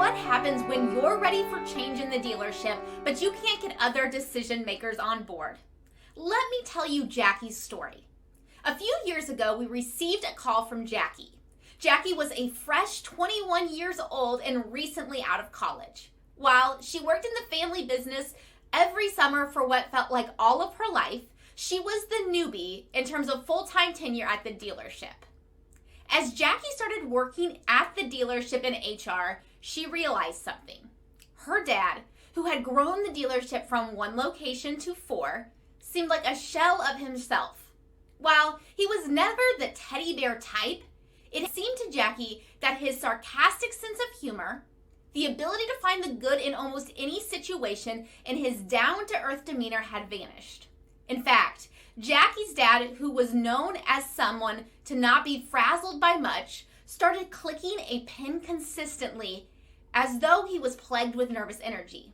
what happens when you're ready for change in the dealership, but you can't get other decision makers on board. Let me tell you Jackie's story. A few years ago, we received a call from Jackie. Jackie was a fresh 21 years old and recently out of college. While she worked in the family business every summer for what felt like all of her life, she was the newbie in terms of full-time tenure at the dealership. As Jackie started working at the dealership in HR, she realized something. Her dad, who had grown the dealership from 1 location to 4, seemed like a shell of himself. While he was never the teddy bear type, it seemed to Jackie that his sarcastic sense of humor, the ability to find the good in almost any situation, and his down-to-earth demeanor had vanished. In fact, Jackie's dad, who was known as someone to not be frazzled by much, started clicking a pen consistently as though he was plagued with nervous energy.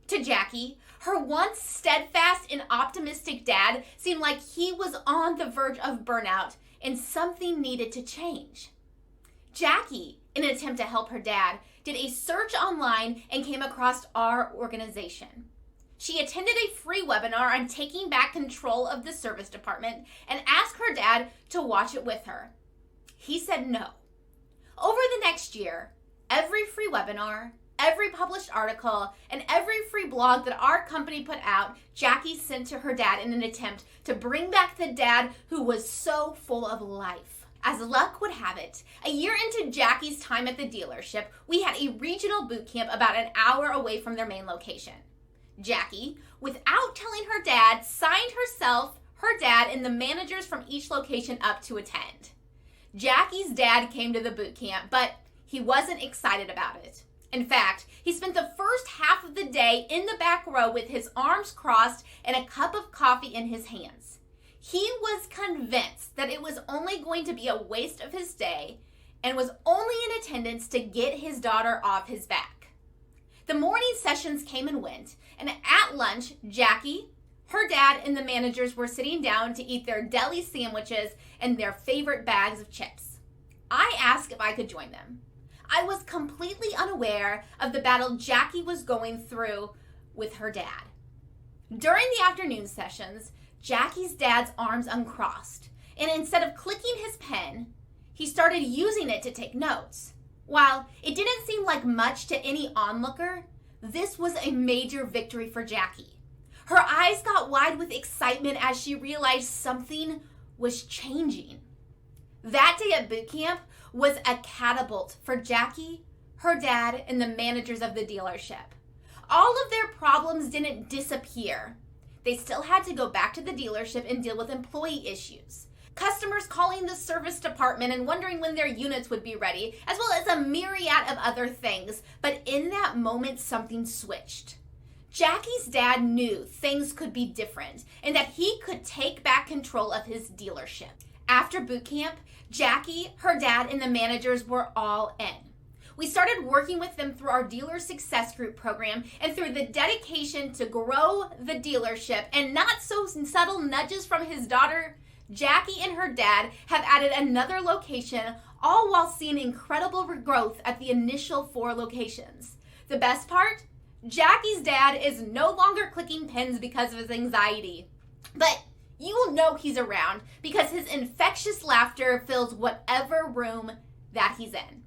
To Jackie, her once steadfast and optimistic dad seemed like he was on the verge of burnout and something needed to change. Jackie, in an attempt to help her dad, did a search online and came across our organization. She attended a free webinar on taking back control of the service department and asked her dad to watch it with her. He said no. Over the next year, every free webinar, every published article, and every free blog that our company put out, Jackie sent to her dad in an attempt to bring back the dad who was so full of life. As luck would have it, a year into Jackie's time at the dealership, we had a regional boot camp about an hour away from their main location. Jackie, without telling her dad, signed herself, her dad, and the managers from each location up to attend. Jackie's dad came to the boot camp, but he wasn't excited about it. In fact, he spent the first half of the day in the back row with his arms crossed and a cup of coffee in his hands. He was convinced that it was only going to be a waste of his day and was only in attendance to get his daughter off his back. The morning sessions came and went, and at lunch, Jackie, her dad, and the managers were sitting down to eat their deli sandwiches and their favorite bags of chips. I asked if I could join them. I was completely unaware of the battle Jackie was going through with her dad. During the afternoon sessions, Jackie's dad's arms uncrossed, and instead of clicking his pen, he started using it to take notes. While it didn't seem like much to any onlooker, this was a major victory for Jackie. Her eyes got wide with excitement as she realized something was changing. That day at boot camp was a catapult for Jackie, her dad, and the managers of the dealership. All of their problems didn't disappear. They still had to go back to the dealership and deal with employee issues. Customers calling the service department and wondering when their units would be ready, as well as a myriad of other things. But in that moment, something switched. Jackie's dad knew things could be different and that he could take back control of his dealership. After boot camp, Jackie, her dad, and the managers were all in. We started working with them through our Dealer Success Group program and through the dedication to grow the dealership and not so subtle nudges from his daughter. Jackie and her dad have added another location, all while seeing incredible growth at the initial 4 locations. The best part? Jackie's dad is no longer clicking pens because of his anxiety. But you will know he's around because his infectious laughter fills whatever room that he's in.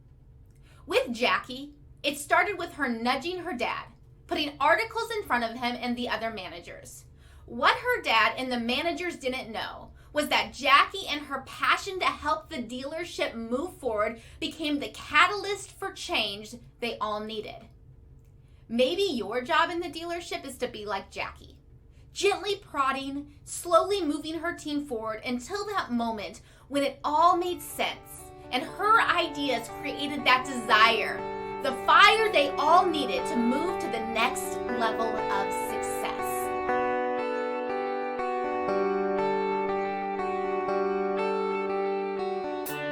With Jackie, it started with her nudging her dad, putting articles in front of him and the other managers. What her dad and the managers didn't know was that Jackie and her passion to help the dealership move forward became the catalyst for change they all needed. Maybe your job in the dealership is to be like Jackie, gently prodding, slowly moving her team forward until that moment when it all made sense and her ideas created that desire, the fire they all needed to move to the next level of success.